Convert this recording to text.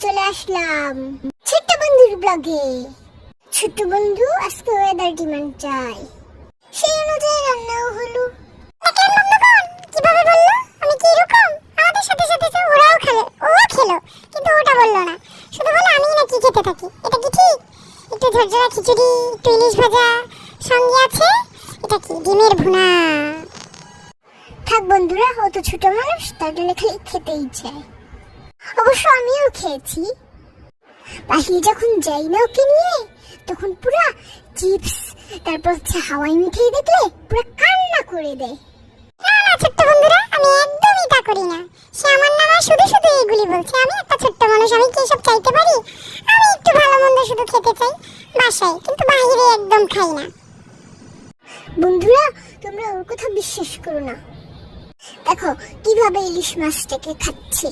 চলে আসলাম ছোট্ট বন্ধুর ব্লগে। ছোট্ট বন্ধু আজকে ওয়েদার ডিমান্ড চাই, সেই অনুযায়ী রান্নাও হলো। কিভাবে বললো? আমি কি এরকম? আমাদের সাথে সাথে তো ওরাও খেলো, কিন্তু ওটা বললো না, শুধু বলে আমি নাকি খেতে থাকি। এটা কি ঠিক? একটু ঝরঝরা খিচুড়ি, একটু ইলিশ ভাজা, সঙ্গে আছে এটা কি ডিমের ভুনা। থাক বন্ধুরা, ও তো ছোট মানুষ, তার জন্য খালি খেতেই চায়। অবশ্য আমিও খেয়েছি। বাহিরে যখন যাই না ওকে নিয়ে, তখন পুরা চিপস, তারপর হচ্ছে হাওয়াই মিঠাই দেখলে পুরা কান্না করে দেয়। না ছোট্ট বন্ধুরা, আমি একদমই তা করি না। সে আমার নামে শুধু শুধু এগুলি বলছে। আমি একটা ছোট্ট মানুষ, আমি কি এসব চাইতে পারি? আমি একটু ভালো মন্দ শুধু খেতে চাই বাসায়, কিন্তু বাইরে একদম খাই না। বন্ধুরা, তোমরা ওর কথা বিশ্বাস করো না। দেখো কিভাবে ইলিশ মাছটাকে খাচ্ছে।